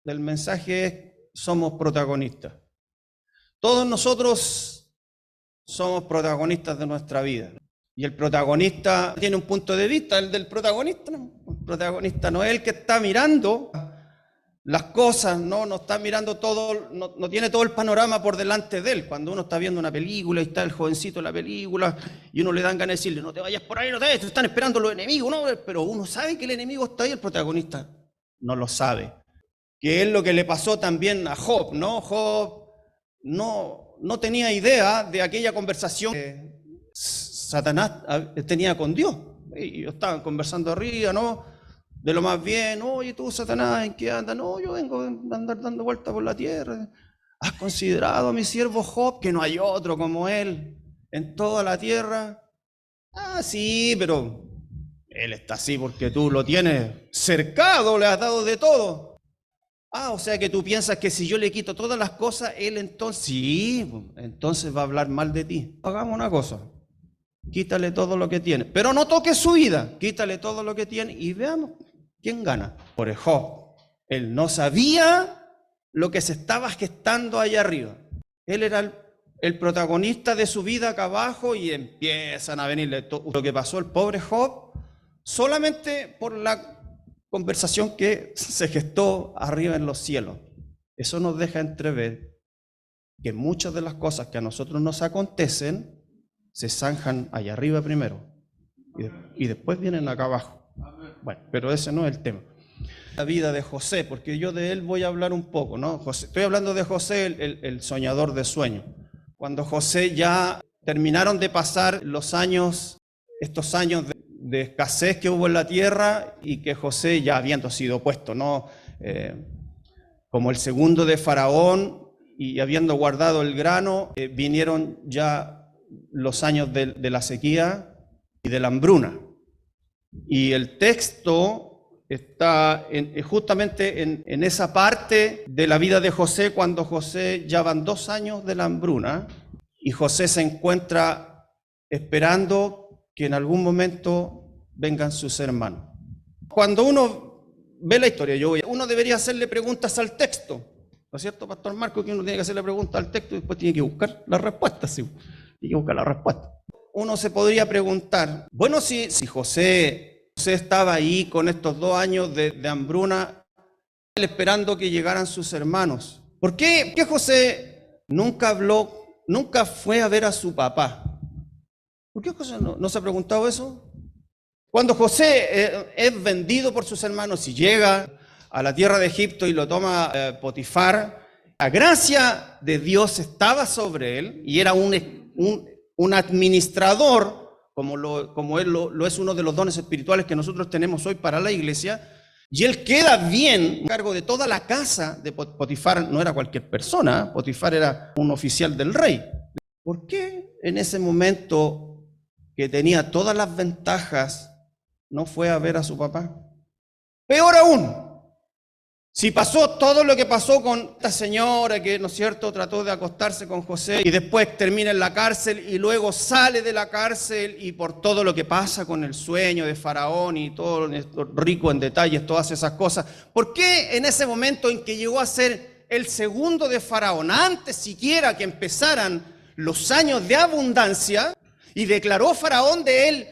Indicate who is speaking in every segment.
Speaker 1: del mensaje es: somos protagonistas. Todos nosotros somos protagonistas de nuestra vida. Y el protagonista tiene un punto de vista, el del protagonista. El protagonista no es el que está mirando las cosas, no está mirando todo, no tiene todo el panorama por delante de él. Cuando uno está viendo una película y está el jovencito en la película y uno le dan ganas de decirle: no te vayas por ahí, no te están esperando los enemigos, ¿no? Pero uno sabe que el enemigo está ahí, el protagonista no lo sabe. Que es lo que le pasó también a Job, ¿no? Job no tenía idea de aquella conversación que Satanás tenía con Dios. Ellos estaban conversando arriba, ¿no? De lo más bien: oye, tú, Satanás, ¿en qué andas? No, yo vengo de andar dando vueltas por la tierra. ¿Has considerado a mi siervo Job, que no hay otro como él en toda la tierra? Ah, sí, pero él está así porque tú lo tienes cercado, le has dado de todo. Ah, o sea que tú piensas que si yo le quito todas las cosas, él entonces, sí, entonces va a hablar mal de ti. Hagamos una cosa: quítale todo lo que tiene, pero no toques su vida, quítale todo lo que tiene y veamos quién gana. Por Job, él no sabía lo que se estaba gestando allá arriba. Él era el protagonista de su vida acá abajo y empiezan a venirle todo lo que pasó al pobre Job solamente por la conversación que se gestó arriba en los cielos. Eso nos deja entrever que muchas de las cosas que a nosotros nos acontecen se zanjan allá arriba primero y después vienen acá abajo. Bueno, pero ese no es el tema. La vida de José, porque yo de él voy a hablar un poco, ¿no? Estoy hablando de José, el soñador de sueños. Cuando José ya terminaron de pasar los años, estos años de escasez que hubo en la tierra, y que José, ya habiendo sido puesto, ¿no? Como el segundo de Faraón y habiendo guardado el grano, vinieron ya los años de la sequía y de la hambruna. Y el texto está justamente en esa parte de la vida de José, cuando José ya van 2 años de la hambruna y José se encuentra esperando que en algún momento vengan sus hermanos. Cuando uno ve la historia, uno debería hacerle preguntas al texto, ¿no es cierto, Pastor Marco? Que uno tiene que hacerle preguntas al texto y después tiene que buscar la respuesta, sí, tiene que buscar la respuesta. Uno se podría preguntar: bueno, si José estaba ahí con estos 2 años de hambruna, esperando que llegaran sus hermanos, ¿por qué José nunca habló, nunca fue a ver a su papá? ¿Por qué José no se ha preguntado eso? Cuando José es vendido por sus hermanos y llega a la tierra de Egipto y lo toma Potifar, la gracia de Dios estaba sobre él y era un administrador, como él lo es uno de los dones espirituales que nosotros tenemos hoy para la iglesia, y él queda bien a cargo de toda la casa de Potifar. No era cualquier persona, Potifar era un oficial del rey. ¿Por qué en ese momento que tenía todas las ventajas no fue a ver a su papá? Peor aún, si pasó todo lo que pasó con esta señora que, ¿no es cierto?, trató de acostarse con José y después termina en la cárcel y luego sale de la cárcel, y por todo lo que pasa con el sueño de Faraón y todo rico en detalles, todas esas cosas, ¿por qué en ese momento en que llegó a ser el segundo de Faraón, antes siquiera que empezaran los años de abundancia, y declaró Faraón de él: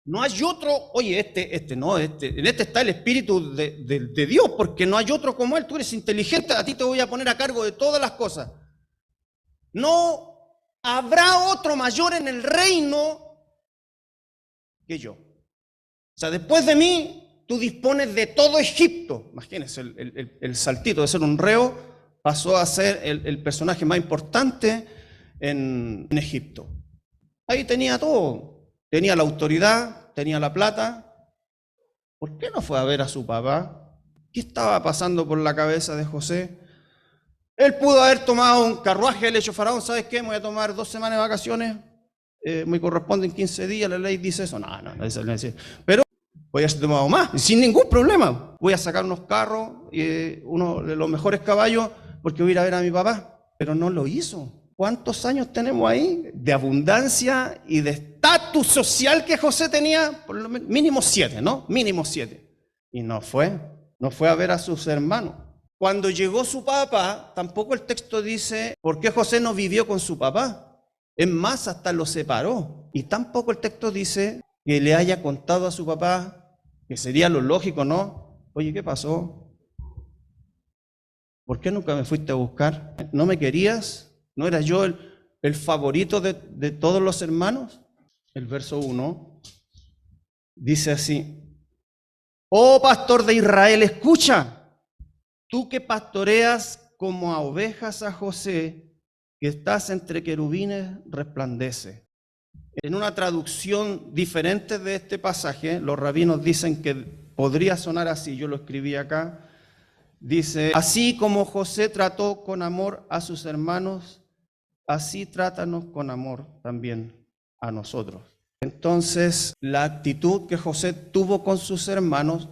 Speaker 1: no hay otro, oye, en este está el Espíritu de Dios, porque no hay otro como él, tú eres inteligente, a ti te voy a poner a cargo de todas las cosas. No habrá otro mayor en el reino que yo. O sea, después de mí, tú dispones de todo Egipto. Imagínense el saltito de ser un reo, pasó a ser el personaje más importante en Egipto. Ahí tenía todo. Tenía la autoridad, tenía la plata. ¿Por qué no fue a ver a su papá? ¿Qué estaba pasando por la cabeza de José? Él pudo haber tomado un carruaje, le dicho: Faraón, ¿sabes qué? Me voy a tomar 2 semanas de vacaciones, me corresponden 15 días, la ley dice eso. No, pero voy a haber tomado más, sin ningún problema. Voy a sacar unos carros, uno de los mejores caballos, porque voy a ir a ver a mi papá. Pero no lo hizo. ¿Cuántos años tenemos ahí de abundancia y de estatus social que José tenía? Por lo menos, mínimo 7, ¿no? Mínimo 7. Y no fue a ver a sus hermanos. Cuando llegó su papá, tampoco el texto dice por qué José no vivió con su papá. Es más, hasta lo separó. Y tampoco el texto dice que le haya contado a su papá, que sería lo lógico, ¿no? Oye, ¿qué pasó? ¿Por qué nunca me fuiste a buscar? ¿No me querías? ¿No era yo el favorito de todos los hermanos? El verso 1 dice así: oh pastor de Israel, escucha. Tú que pastoreas como a ovejas a José, que estás entre querubines, resplandece. En una traducción diferente de este pasaje, los rabinos dicen que podría sonar así, yo lo escribí acá, dice: así como José trató con amor a sus hermanos, así trátanos con amor también a nosotros. Entonces, la actitud que José tuvo con sus hermanos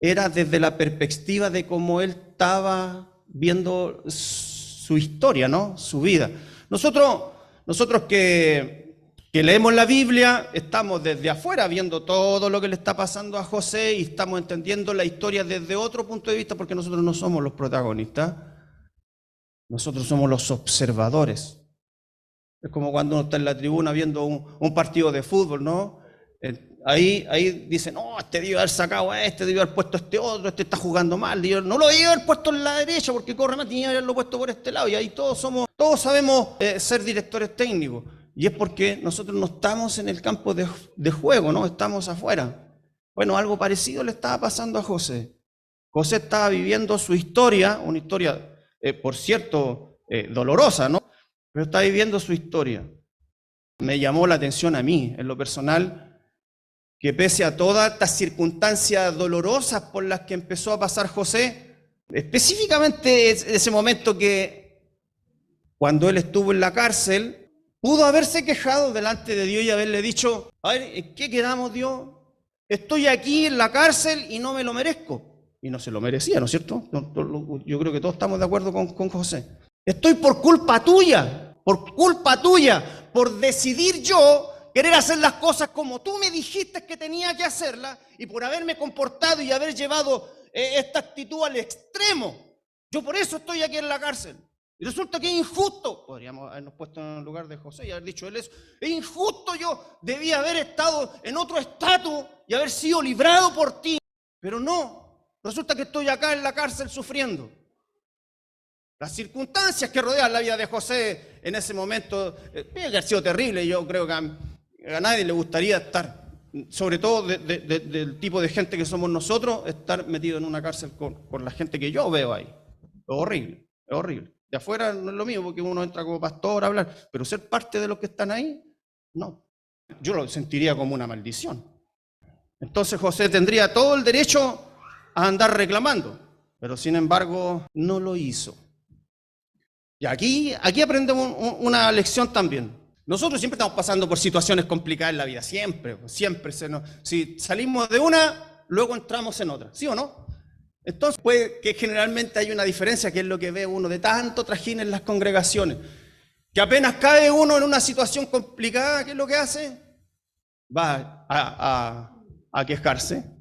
Speaker 1: era desde la perspectiva de cómo él estaba viendo su historia, ¿no? Su vida. Nosotros que leemos la Biblia, estamos desde afuera viendo todo lo que le está pasando a José y estamos entendiendo la historia desde otro punto de vista, porque nosotros no somos los protagonistas, nosotros somos los observadores. Es como cuando uno está en la tribuna viendo un partido de fútbol, ¿no? Ahí dicen, no, este debió haber sacado a este, debió haber puesto a este otro, este está jugando mal, no lo debió haber puesto en la derecha porque corre más, tenía que haberlo puesto por este lado. Y ahí todos sabemos ser directores técnicos. Y es porque nosotros no estamos en el campo de juego, ¿no? Estamos afuera. Bueno, algo parecido le estaba pasando a José. José estaba viviendo su historia, una historia, por cierto, dolorosa, ¿no? Pero está viviendo su historia. Me llamó la atención a mí, en lo personal, que pese a todas estas circunstancias dolorosas por las que empezó a pasar José, específicamente ese momento que cuando él estuvo en la cárcel, pudo haberse quejado delante de Dios y haberle dicho: a ver, ¿en qué quedamos, Dios? Estoy aquí en la cárcel y no me lo merezco. Y no se lo merecía, ¿no es cierto? Yo creo que todos estamos de acuerdo con José. Estoy por culpa tuya, por decidir yo querer hacer las cosas como tú me dijiste que tenía que hacerlas y por haberme comportado y haber llevado esta actitud al extremo. Yo por eso estoy aquí en la cárcel. Y resulta que es injusto. Podríamos habernos puesto en el lugar de José y haber dicho él eso. Es injusto, yo debía haber estado en otro estatus y haber sido librado por ti. Pero no, resulta que estoy acá en la cárcel sufriendo. Las circunstancias que rodean la vida de José en ese momento, tiene que haber sido terrible. Yo creo que a nadie le gustaría estar, sobre todo del tipo de gente que somos nosotros, estar metido en una cárcel con la gente que yo veo ahí. Es horrible, es horrible. De afuera no es lo mismo porque uno entra como pastor a hablar, pero ser parte de los que están ahí, no. Yo lo sentiría como una maldición. Entonces José tendría todo el derecho a andar reclamando, pero sin embargo no lo hizo. Y aquí aprendemos una lección también. Nosotros siempre estamos pasando por situaciones complicadas en la vida, siempre. Si salimos de una, luego entramos en otra, ¿sí o no? Entonces, puede que generalmente hay una diferencia, que es lo que ve uno de tanto trajín en las congregaciones, que apenas cae uno en una situación complicada, ¿qué es lo que hace? Va a quejarse.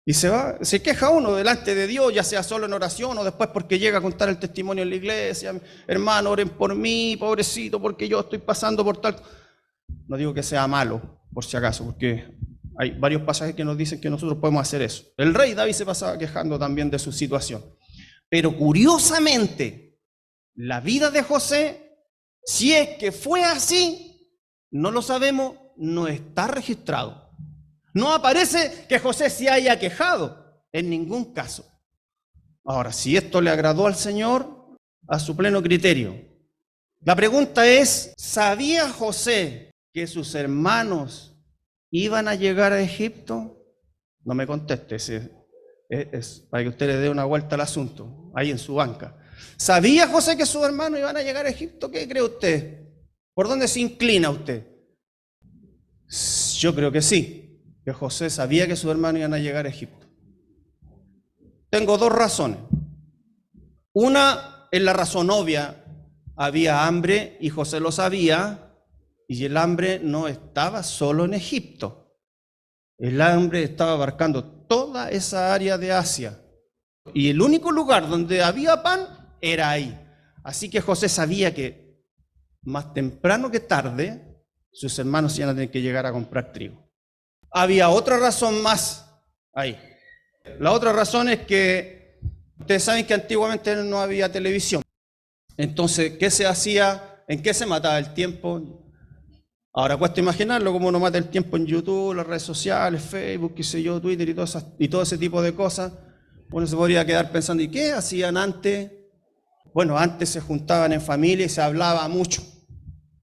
Speaker 1: Y se queja uno delante de Dios, ya sea solo en oración o después porque llega a contar el testimonio en la iglesia. Hermano, oren por mí, pobrecito, porque yo estoy pasando por tal. No digo que sea malo, por si acaso, porque hay varios pasajes que nos dicen que nosotros podemos hacer eso. El rey David se pasaba quejando también de su situación. Pero curiosamente, la vida de José, si es que fue así, no lo sabemos, no está registrado. No aparece que José se haya quejado en ningún caso. Ahora, si esto le agradó al Señor, a su pleno criterio. La pregunta es, ¿sabía José que sus hermanos iban a llegar a Egipto? No me conteste, es para que usted le dé una vuelta al asunto, ahí en su banca. ¿Sabía José que sus hermanos iban a llegar a Egipto? ¿Qué cree usted? ¿Por dónde se inclina usted? Yo creo que sí. Que José sabía que sus hermanos iban a llegar a Egipto. Tengo dos razones. Una es la razón obvia. Había hambre y José lo sabía, y el hambre no estaba solo en Egipto. El hambre estaba abarcando toda esa área de Asia. Y el único lugar donde había pan era ahí. Así que José sabía que más temprano que tarde sus hermanos iban a tener que llegar a comprar trigo. Había otra razón más ahí. La otra razón es que ustedes saben que antiguamente no había televisión. Entonces, ¿qué se hacía? ¿En qué se mataba el tiempo? Ahora cuesta imaginarlo, cómo uno mata el tiempo en YouTube, las redes sociales, Facebook, qué sé yo, Twitter y todo ese tipo de cosas. Uno se podría quedar pensando, ¿y qué hacían antes? Bueno, antes se juntaban en familia y se hablaba mucho,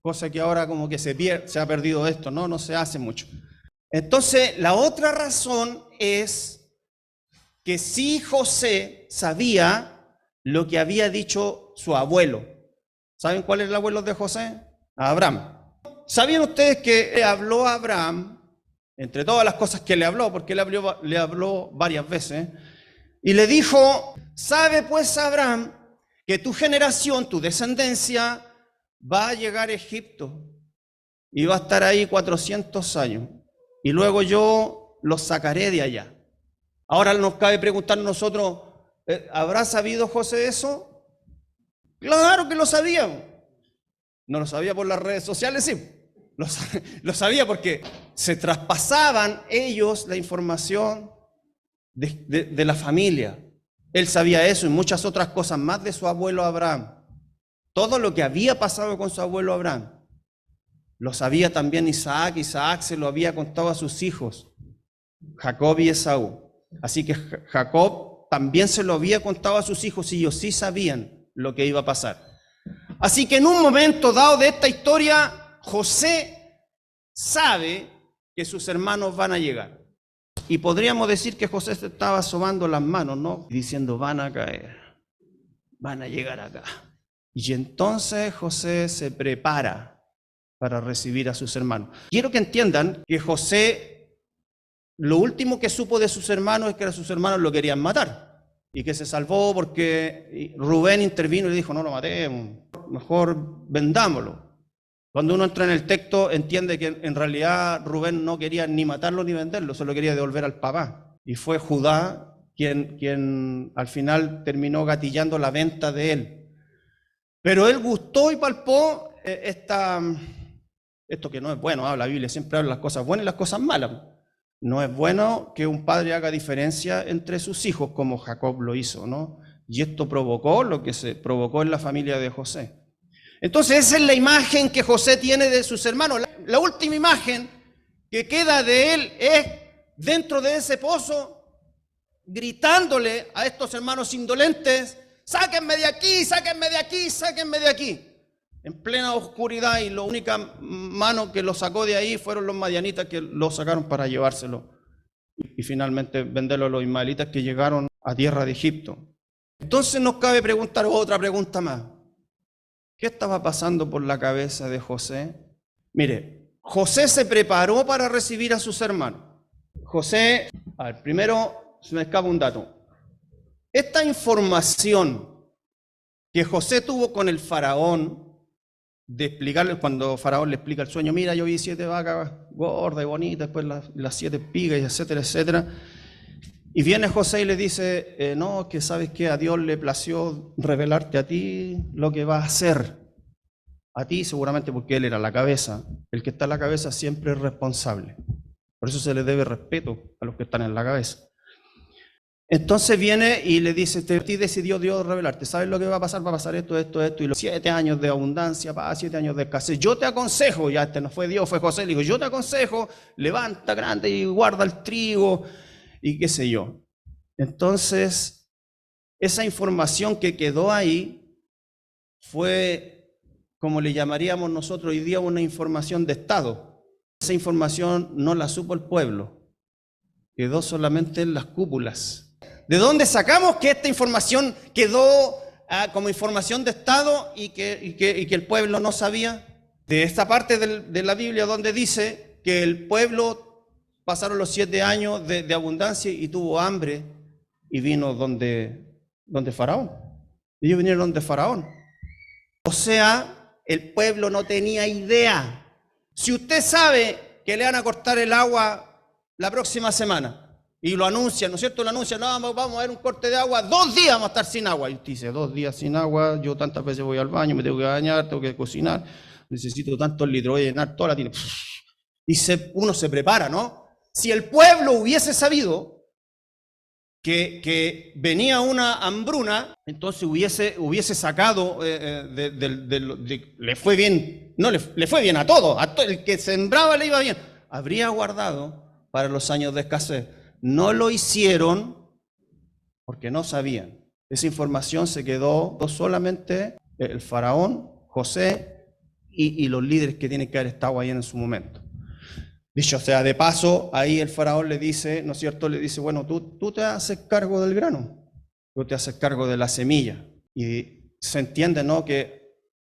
Speaker 1: cosa que ahora como que se ha perdido esto, no se hace mucho. Entonces, la otra razón es que sí José sabía lo que había dicho su abuelo. ¿Saben cuál es el abuelo de José? Abraham. ¿Sabían ustedes que le habló a Abraham, entre todas las cosas que le habló, porque le habló varias veces, y le dijo, sabe pues Abraham que tu generación, tu descendencia, va a llegar a Egipto y va a estar ahí 400 años, y luego yo los sacaré de allá? Ahora nos cabe preguntar nosotros, ¿habrá sabido José eso? Claro que lo sabía. No lo sabía por las redes sociales, sí. Lo sabía porque se traspasaban ellos la información de la familia. Él sabía eso y muchas otras cosas más de su abuelo Abraham. Todo lo que había pasado con su abuelo Abraham. Lo sabía también Isaac. Isaac se lo había contado a sus hijos, Jacob y Esaú. Así que Jacob también se lo había contado a sus hijos y ellos sí sabían lo que iba a pasar. Así que en un momento dado de esta historia, José sabe que sus hermanos van a llegar. Y podríamos decir que José se estaba sobando las manos, ¿no? Diciendo, van a caer, van a llegar acá. Y entonces José se prepara para recibir a sus hermanos. Quiero que entiendan que José, lo último que supo de sus hermanos es que a sus hermanos lo querían matar. Y que se salvó porque Rubén intervino y le dijo, no lo matemos, mejor vendámoslo. Cuando uno entra en el texto entiende que en realidad Rubén no quería ni matarlo ni venderlo, solo quería devolver al papá. Y fue Judá quien al final terminó gatillando la venta de él. Pero él gustó y palpó esto que no es bueno. La Biblia siempre habla las cosas buenas y las cosas malas. No es bueno que un padre haga diferencia entre sus hijos como Jacob lo hizo, ¿no? Y esto provocó lo que se provocó en la familia de José. Entonces esa es la imagen que José tiene de sus hermanos. La última imagen que queda de él es dentro de ese pozo, gritándole a estos hermanos indolentes, sáquenme de aquí, sáquenme de aquí, sáquenme de aquí. En plena oscuridad, y la única mano que lo sacó de ahí fueron los madianitas que lo sacaron para llevárselo y finalmente venderlo a los ismaelitas que llegaron a tierra de Egipto. Entonces nos cabe preguntar otra pregunta más. ¿Qué estaba pasando por la cabeza de José? Mire, José se preparó para recibir a sus hermanos. José, primero se me escapa un dato. Esta información que José tuvo con el faraón, de explicarle, cuando Faraón le explica el sueño, mira, yo vi 7 vacas gordas y bonitas, después las 7 espigas, etcétera, etcétera. Y viene José y le dice, no, que sabes que a Dios le plació revelarte a ti lo que va a hacer. A ti seguramente porque él era la cabeza. El que está en la cabeza siempre es responsable. Por eso se le debe respeto a los que están en la cabeza. Entonces viene y le dice, a ti decidió Dios revelarte, ¿sabes lo que va a pasar? Va a pasar esto, y los 7 años de abundancia, 7 años de escasez. Yo te aconsejo, ya no fue Dios, fue José, le dijo, yo te aconsejo, levanta grande y guarda el trigo, y qué sé yo. Entonces, esa información que quedó ahí fue, como le llamaríamos nosotros hoy día, una información de Estado. Esa información no la supo el pueblo, quedó solamente en las cúpulas. ¿De dónde sacamos que esta información quedó como información de Estado y que el pueblo no sabía? De esta parte de la Biblia donde dice que el pueblo pasaron los 7 años de abundancia y tuvo hambre y vino donde Faraón. Ellos vinieron donde Faraón. O sea, el pueblo no tenía idea. Si usted sabe que le van a cortar el agua la próxima semana, y lo anuncian, ¿no es cierto? Lo anuncian, no, vamos a ver un corte de agua, 2 días vamos a estar sin agua. Y usted dice, 2 días sin agua, yo tantas veces voy al baño, me tengo que bañar, tengo que cocinar, necesito tantos litros, voy a llenar toda la tina. Y uno se prepara, ¿no? Si el pueblo hubiese sabido que venía una hambruna, entonces hubiese sacado, le fue bien, no, le fue bien a todos, el que sembraba le iba bien, habría guardado para los años de escasez. No lo hicieron porque no sabían. Esa información se quedó solamente el faraón, José y los líderes que tienen que haber estado ahí en su momento. Dicho sea de paso, ahí el faraón le dice, ¿no es cierto? Le dice, bueno, tú te haces cargo del grano, tú te haces cargo de la semilla. Y se entiende, ¿no? Que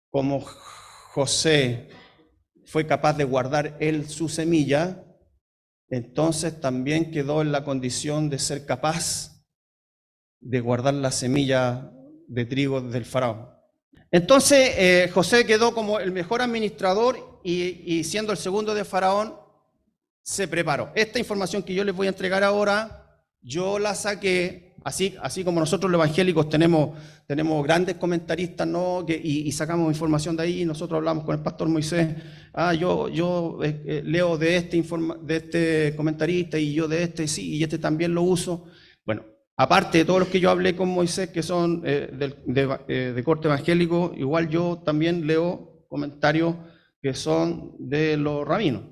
Speaker 1: como José fue capaz de guardar él su semilla, entonces también quedó en la condición de ser capaz de guardar la semilla de trigo del faraón. Entonces José quedó como el mejor administrador y siendo el segundo de faraón, se preparó. Esta información que yo les voy a entregar ahora, yo la saqué, así como nosotros los evangélicos tenemos grandes comentaristas, ¿no? y sacamos información de ahí, y nosotros hablamos con el pastor Moisés, yo leo de este comentarista, y yo de este sí, y este también lo uso. Bueno, aparte de todos los que yo hablé con Moisés, que son de corte evangélico, igual yo también leo comentarios que son de los rabinos.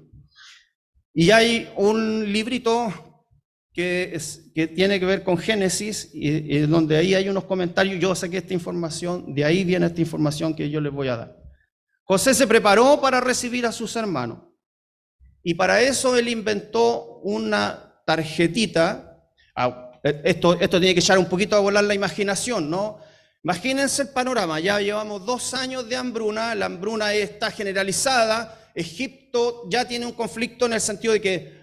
Speaker 1: Y hay un librito que tiene que ver con Génesis, y donde ahí hay unos comentarios. Yo saqué esta información, de ahí viene esta información que yo les voy a dar. José se preparó para recibir a sus hermanos, y para eso él inventó una tarjetita. Esto tiene que echar un poquito a volar la imaginación, ¿no? Imagínense el panorama, ya llevamos 2 años de hambruna, la hambruna está generalizada. Egipto ya tiene un conflicto en el sentido de que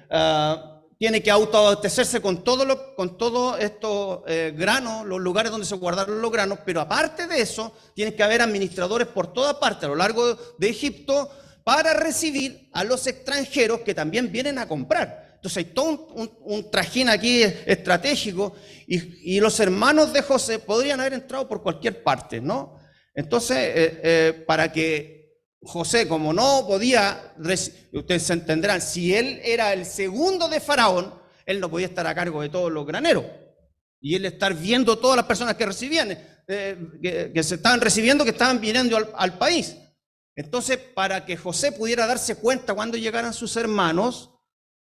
Speaker 1: tiene que autoabastecerse con todo estos granos, los lugares donde se guardaron los granos, pero aparte de eso, tiene que haber administradores por toda parte a lo largo de Egipto para recibir a los extranjeros que también vienen a comprar. Entonces hay todo un trajín aquí estratégico, y los hermanos de José podrían haber entrado por cualquier parte, ¿no? Entonces, para que José, como no podía, ustedes entenderán, si él era el segundo de Faraón, él no podía estar a cargo de todos los graneros, y él estar viendo todas las personas que recibían, que se estaban recibiendo, que estaban viniendo al país. Entonces, para que José pudiera darse cuenta cuando llegaran sus hermanos,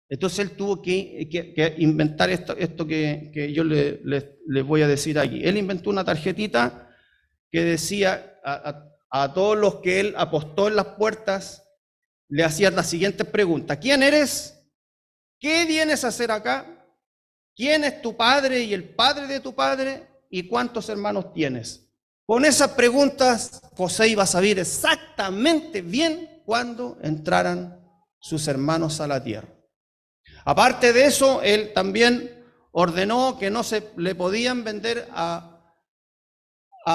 Speaker 1: entonces él tuvo que inventar esto que yo les voy a decir aquí. Él inventó una tarjetita que decía a todos los que él apostó en las puertas, le hacían la siguiente pregunta: ¿quién eres? ¿Qué vienes a hacer acá? ¿Quién es tu padre y el padre de tu padre? ¿Y cuántos hermanos tienes? Con esas preguntas, José iba a saber exactamente bien cuándo entraran sus hermanos a la tierra. Aparte de eso, él también ordenó que no se le podían vender a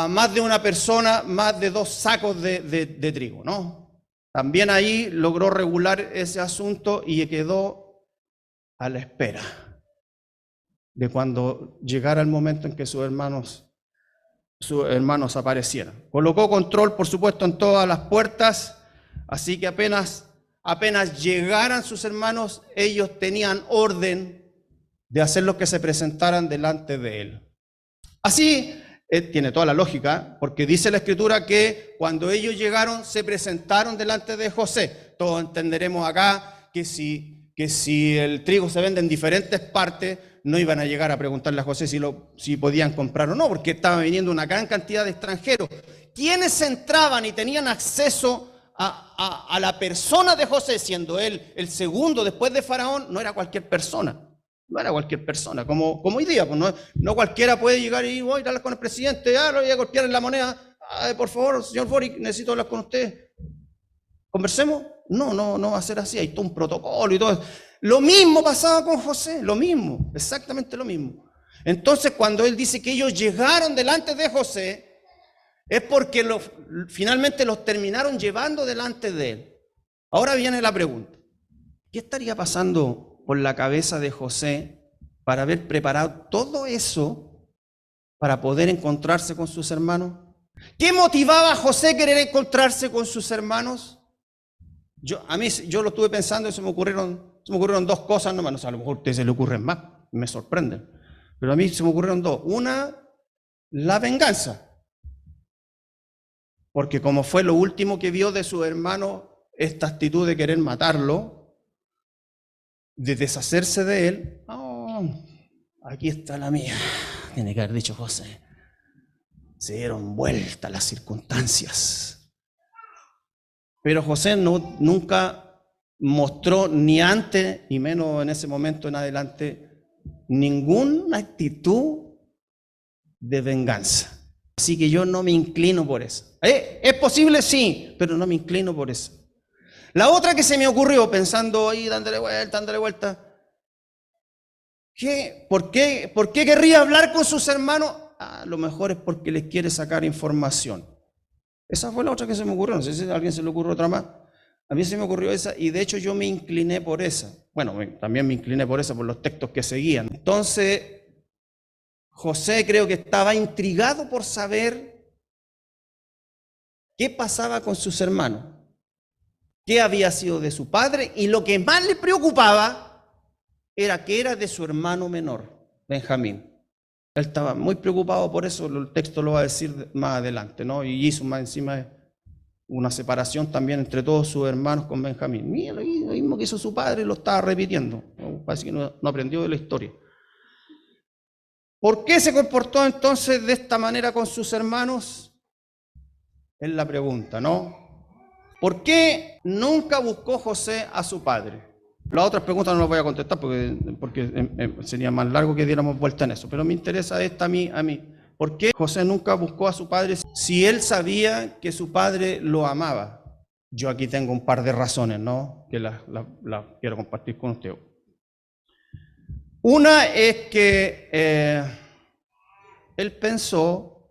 Speaker 1: más de una persona más de 2 sacos de trigo, ¿no? También ahí logró regular ese asunto y quedó a la espera de cuando llegara el momento en que sus hermanos aparecieran. Colocó control, por supuesto, en todas las puertas, así que apenas llegaran sus hermanos, ellos tenían orden de hacer lo que se presentaran delante de él. Así tiene toda la lógica, porque dice la Escritura que cuando ellos llegaron se presentaron delante de José. Todos entenderemos acá que si el trigo se vende en diferentes partes, no iban a llegar a preguntarle a José si podían comprar o no, porque estaba viniendo una gran cantidad de extranjeros. Quienes entraban y tenían acceso a la persona de José, siendo él el segundo después de Faraón, no era cualquier persona. No era cualquier persona, como hoy día, pues no cualquiera puede llegar y voy a hablar con el presidente, lo voy a golpear en la moneda, por favor, señor Boric, necesito hablar con usted. ¿Conversemos? No va a ser así, hay todo un protocolo y todo eso. Lo mismo pasaba con José, lo mismo, exactamente lo mismo. Entonces, cuando él dice que ellos llegaron delante de José, es porque finalmente los terminaron llevando delante de él. Ahora viene la pregunta: ¿qué estaría pasando por la cabeza de José para haber preparado todo eso para poder encontrarse con sus hermanos? ¿Qué motivaba a José a querer encontrarse con sus hermanos? Yo lo estuve pensando y se me ocurrieron dos cosas nomás. No sé, a lo mejor a ustedes se le ocurren más, me sorprenden. Pero a mí se me ocurrieron dos. Una, la venganza. Porque como fue lo último que vio de su hermano, esta actitud de querer matarlo, de deshacerse de él, oh, aquí está la mía, tiene que haber dicho José. Se dieron vuelta las circunstancias. Pero José nunca mostró, ni antes, y menos en ese momento en adelante, ninguna actitud de venganza. Así que yo no me inclino por eso. ¿Es posible? Sí, pero no me inclino por eso. La otra que se me ocurrió, pensando ahí, dándole vuelta. ¿Por qué querría hablar con sus hermanos? A lo mejor es porque les quiere sacar información. Esa fue la otra que se me ocurrió. No sé si a alguien se le ocurrió otra más. A mí se me ocurrió esa y de hecho yo me incliné por esa. Bueno, también me incliné por esa, por los textos que seguían. Entonces, José creo que estaba intrigado por saber qué pasaba con sus hermanos, qué había sido de su padre, y lo que más le preocupaba era que era de su hermano menor, Benjamín. Él estaba muy preocupado por eso, el texto lo va a decir más adelante, ¿no? Y hizo más encima una separación también entre todos sus hermanos con Benjamín. Mira, lo mismo que hizo su padre, lo estaba repitiendo. Parece que no aprendió de la historia. ¿Por qué se comportó entonces de esta manera con sus hermanos? Es la pregunta, ¿no? ¿Por qué nunca buscó José a su padre? Las otras preguntas no las voy a contestar porque sería más largo que diéramos vuelta en eso, pero me interesa esta a mí. ¿Por qué José nunca buscó a su padre si él sabía que su padre lo amaba? Yo aquí tengo un par de razones, ¿no? Que las quiero compartir con usted. Una es que él pensó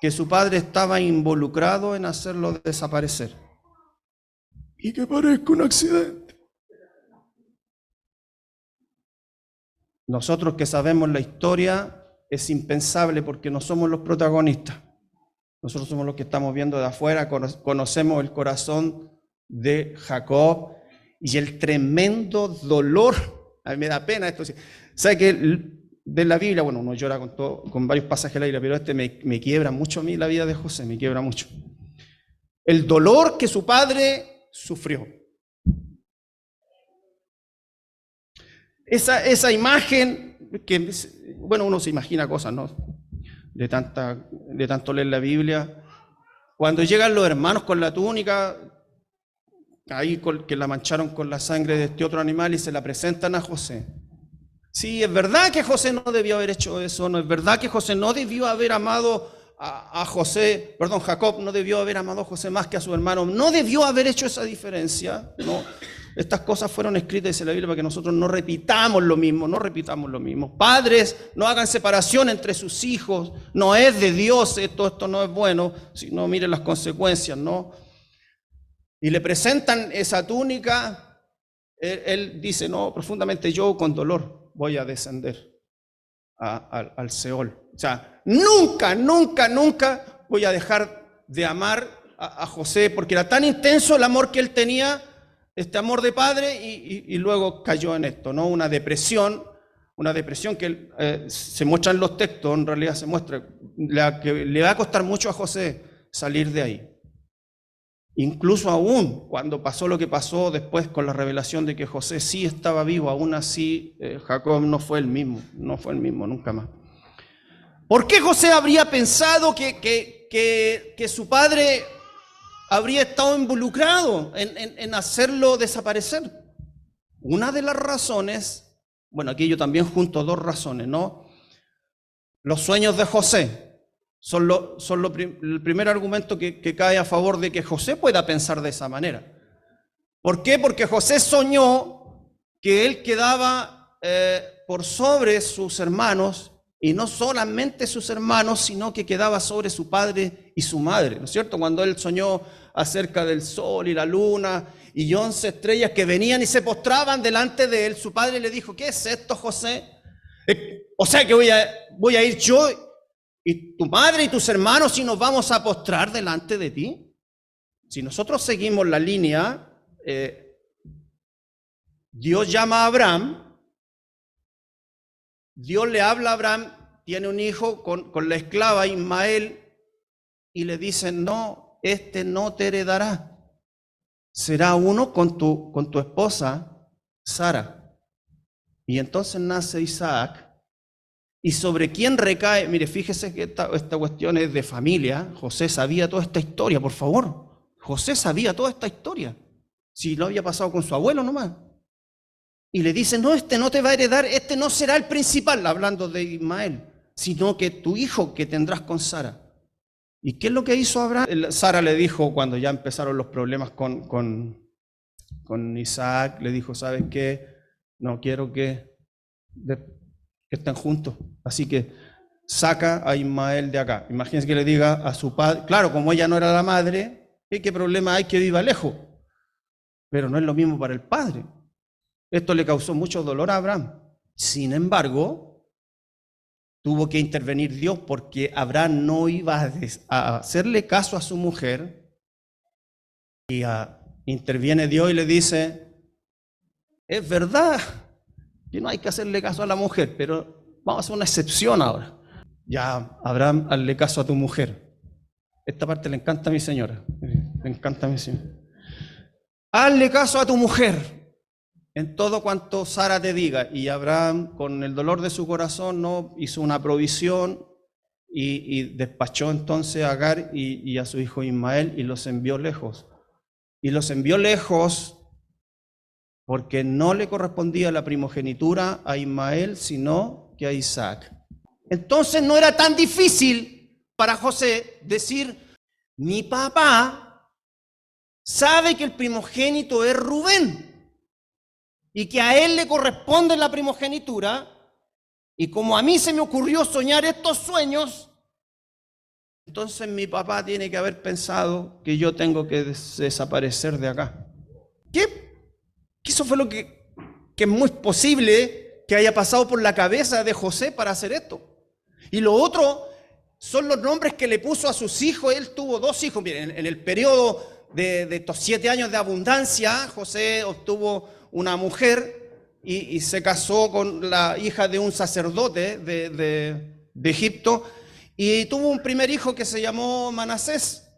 Speaker 1: que su padre estaba involucrado en hacerlo desaparecer y que parezca un accidente. Nosotros que sabemos la historia es impensable porque no somos los protagonistas. Nosotros somos los que estamos viendo de afuera, conocemos el corazón de Jacob y el tremendo dolor. A mí me da pena esto. ¿Sabe que de la Biblia, bueno, uno llora con varios pasajes de la Biblia, pero este me quiebra mucho a mí la vida de José, me quiebra mucho. El dolor que su padre sufrió. Esa imagen que, bueno, uno se imagina cosas, ¿no? De tanto leer la Biblia. Cuando llegan los hermanos con la túnica, ahí que la mancharon con la sangre de este otro animal y se la presentan a José. Sí, es verdad que José no debió haber hecho eso, no es verdad que José no debió haber amado Jacob no debió haber amado a José más que a su hermano, no debió haber hecho esa diferencia, ¿no? Estas cosas fueron escritas en la Biblia para que nosotros no repitamos lo mismo. Padres, no hagan separación entre sus hijos, no es de Dios, esto no es bueno, sino miren las consecuencias, ¿no? Y le presentan esa túnica, él dice, no, profundamente yo con dolor voy a descender al Seol. O sea, nunca voy a dejar de amar a José, porque era tan intenso el amor que él tenía, este amor de padre, y luego cayó en esto, ¿no? Una depresión que se muestra en los textos, en realidad se muestra, que le va a costar mucho a José salir de ahí. Incluso aún cuando pasó lo que pasó después con la revelación de que José sí estaba vivo, aún así Jacob no fue el mismo, nunca más. ¿Por qué José habría pensado que su padre habría estado involucrado en hacerlo desaparecer? Una de las razones, bueno, aquí yo también junto dos razones, ¿no? Los sueños de José son el primer argumento que cae a favor de que José pueda pensar de esa manera. ¿Por qué? Porque José soñó que él quedaba por sobre sus hermanos Y no solamente sus hermanos, sino que quedaba sobre su padre y su madre, ¿no es cierto? Cuando él soñó acerca del sol y la luna y 11 estrellas que venían y se postraban delante de él, su padre le dijo, ¿qué es esto, José? O sea que voy a ir yo y tu madre y tus hermanos y nos vamos a postrar delante de ti. Si nosotros seguimos la línea, Dios llama a Abraham, Dios le habla a Abraham, tiene un hijo con la esclava Ismael y le dice, no, este no te heredará, será uno con tu esposa Sara. Y entonces nace Isaac. ¿Y sobre quién recae? Mire, fíjese que esta cuestión es de familia. José sabía toda esta historia, por favor. José sabía toda esta historia. Si lo había pasado con su abuelo nomás. Y le dice, no, este no te va a heredar, este no será el principal, hablando de Ismael, sino que tu hijo que tendrás con Sara. ¿Y qué es lo que hizo Abraham? Sara le dijo, cuando ya empezaron los problemas con Isaac, le dijo, ¿sabes qué? No quiero que estén juntos. Así que saca a Ismael de acá. Imagínense que le diga a su padre, claro, como ella no era la madre, ¿qué problema hay que viva lejos? Pero no es lo mismo para el padre. Esto le causó mucho dolor a Abraham. Sin embargo, tuvo que intervenir Dios porque Abraham no iba a hacerle caso a su mujer. Y interviene Dios y le dice, es verdad que no hay que hacerle caso a la mujer, pero vamos a hacer una excepción ahora. Ya, Abraham, hazle caso a tu mujer. Esta parte le encanta a mi señora. Le encanta a mi señora. Hazle caso a tu mujer en todo cuanto Sara te diga. Y Abraham, con el dolor de su corazón, no hizo una provisión y despachó entonces a Agar y a su hijo Ismael y los envió lejos. Y los envió lejos porque no le correspondía la primogenitura a Ismael, sino que a Isaac. Entonces no era tan difícil para José decir, mi papá sabe que el primogénito es Rubén y que a él le corresponde la primogenitura, y como a mí se me ocurrió soñar estos sueños, entonces mi papá tiene que haber pensado que yo tengo que desaparecer de acá. ¿Qué? Eso fue lo que es muy posible que haya pasado por la cabeza de José para hacer esto. Y lo otro son los nombres que le puso a sus hijos. Él tuvo 2 hijos. Miren, en el periodo de estos 7 años de abundancia, José obtuvo una mujer y se casó con la hija de un sacerdote de Egipto, y tuvo un primer hijo que se llamó Manasés,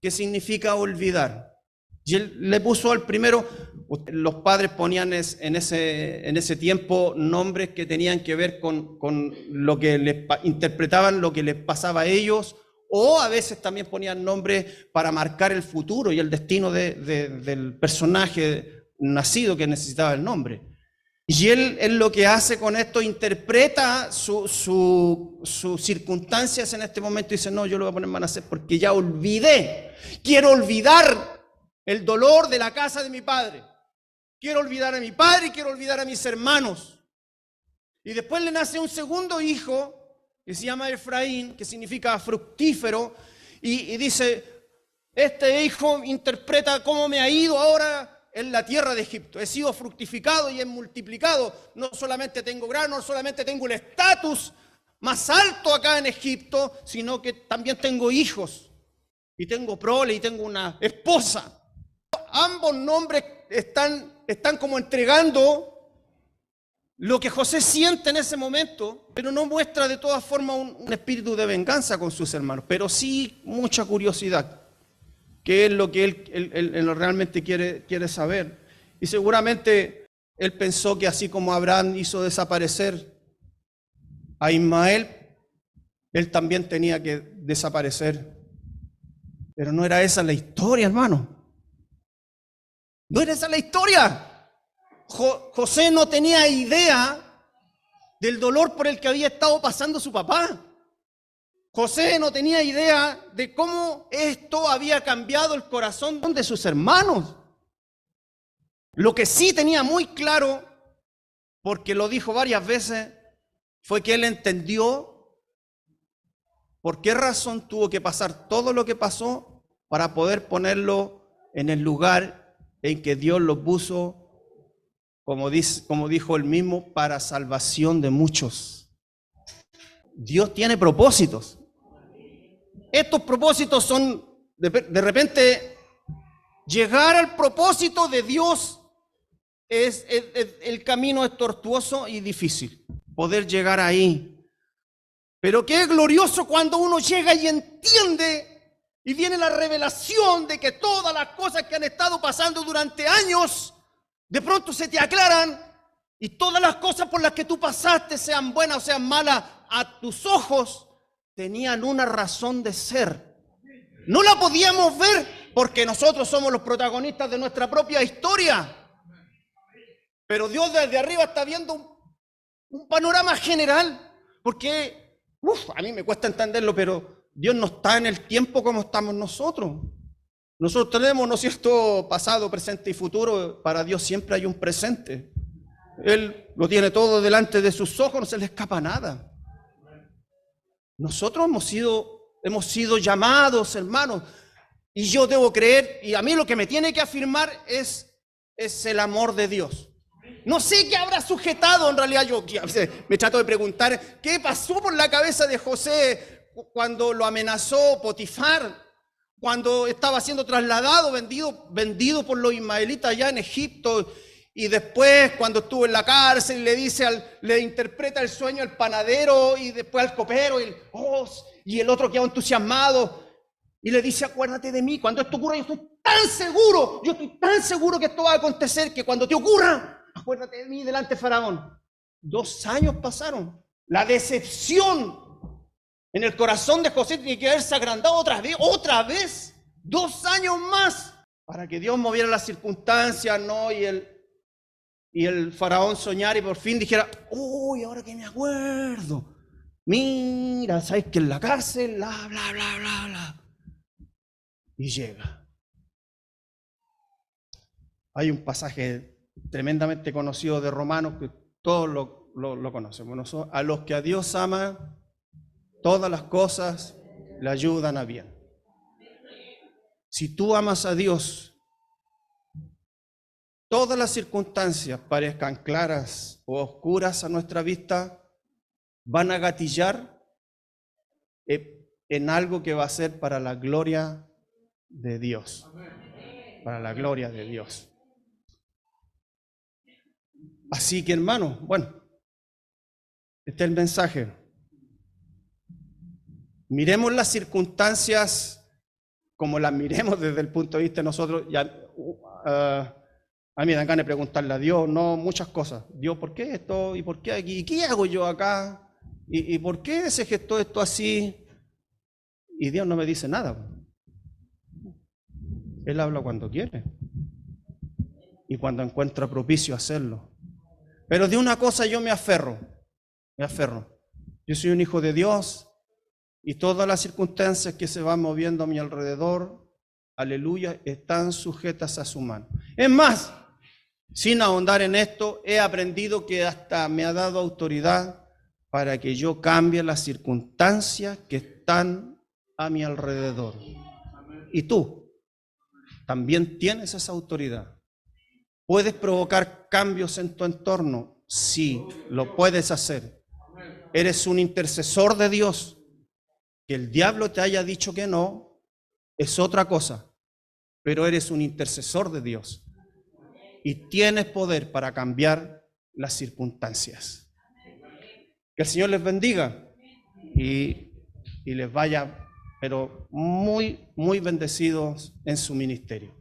Speaker 1: que significa olvidar. Y él le puso al primero, los padres ponían en ese tiempo nombres que tenían que ver con lo que interpretaban lo que les pasaba a ellos, o a veces también ponían nombres para marcar el futuro y el destino del personaje nacido que necesitaba el nombre. Y él lo que hace con esto, interpreta sus circunstancias en este momento y dice, no, yo lo voy a poner Manasés porque ya olvidé, quiero olvidar el dolor de la casa de mi padre, quiero olvidar a mi padre y quiero olvidar a mis hermanos. Y después le nace un segundo hijo que se llama Efraín, que significa fructífero, y dice, este hijo interpreta cómo me ha ido ahora en la tierra de Egipto. He sido fructificado y he multiplicado. No solamente tengo grano, no solamente tengo el estatus más alto acá en Egipto, sino que también tengo hijos. Y tengo prole y tengo una esposa. Ambos nombres están como entregando lo que José siente en ese momento, pero no muestra de todas formas un espíritu de venganza con sus hermanos, pero sí mucha curiosidad. ¿Qué es lo que él realmente quiere saber? Y seguramente él pensó que así como Abraham hizo desaparecer a Ismael, él también tenía que desaparecer. Pero no era esa la historia, hermano. No era esa la historia. José no tenía idea del dolor por el que había estado pasando su papá. José no tenía idea de cómo esto había cambiado el corazón de sus hermanos. Lo que sí tenía muy claro, porque lo dijo varias veces, fue que él entendió por qué razón tuvo que pasar todo lo que pasó para poder ponerlo en el lugar en que Dios lo puso, como dijo él mismo, para salvación de muchos. Dios tiene propósitos. Estos propósitos son, de repente, llegar al propósito de Dios el camino es tortuoso y difícil, poder llegar ahí. Pero qué glorioso cuando uno llega y entiende y viene la revelación de que todas las cosas que han estado pasando durante años, de pronto se te aclaran y todas las cosas por las que tú pasaste, sean buenas o sean malas, a tus ojos tenían una razón de ser. No la podíamos ver porque nosotros somos los protagonistas de nuestra propia historia. Pero Dios desde arriba está viendo un panorama general, porque a mí me cuesta entenderlo, pero Dios no está en el tiempo como estamos nosotros. Nosotros tenemos, ¿no es cierto?, pasado, presente y futuro. Para Dios siempre hay un presente. Él lo tiene todo delante de sus ojos, no se le escapa nada. Nosotros hemos sido llamados, hermanos, y yo debo creer, y a mí lo que me tiene que afirmar es el amor de Dios. No sé qué habrá sujetado, en realidad yo me trato de preguntar qué pasó por la cabeza de José cuando lo amenazó Potifar, cuando estaba siendo trasladado, vendido por los ismaelitas allá en Egipto, y después cuando estuvo en la cárcel le interpreta el sueño al panadero y después al copero, y el otro quedó entusiasmado y le dice: acuérdate de mí, cuando esto ocurra yo estoy tan seguro que esto va a acontecer, que cuando te ocurra, acuérdate de mí delante de Faraón. 2 años pasaron. La decepción en el corazón de José tiene que haberse agrandado otra vez, 2 años más, para que Dios moviera las circunstancias, ¿no? Y el Faraón soñara y por fin dijera: uy, ahora que me acuerdo, mira, ¿sabes que en la cárcel, bla, bla, bla, bla, bla? Y llega. Hay un pasaje tremendamente conocido de Romanos que todos lo conocemos. A los que a Dios aman, todas las cosas le ayudan a bien. Si tú amas a Dios, todas las circunstancias parezcan claras o oscuras a nuestra vista, van a gatillar en algo que va a ser para la gloria de Dios. Para la gloria de Dios. Así que, hermano, bueno, este es el mensaje. Miremos las circunstancias como las miremos desde el punto de vista de nosotros. A mí me dan ganas de preguntarle a Dios, no, muchas cosas. Dios, ¿por qué esto? ¿Y por qué aquí? ¿Y qué hago yo acá? ¿Y por qué se gestó esto así? Y Dios no me dice nada. Él habla cuando quiere y cuando encuentra propicio hacerlo. Pero de una cosa yo me aferro. Yo soy un hijo de Dios y todas las circunstancias que se van moviendo a mi alrededor, aleluya, están sujetas a su mano. Es más, sin ahondar en esto, he aprendido que hasta me ha dado autoridad para que yo cambie las circunstancias que están a mi alrededor. Y tú también tienes esa autoridad. ¿Puedes provocar cambios en tu entorno? Sí, lo puedes hacer. Eres un intercesor de Dios. Que el diablo te haya dicho que no, es otra cosa. Pero eres un intercesor de Dios. Y tienes poder para cambiar las circunstancias. Que el Señor les bendiga y les vaya, pero muy, muy bendecidos en su ministerio.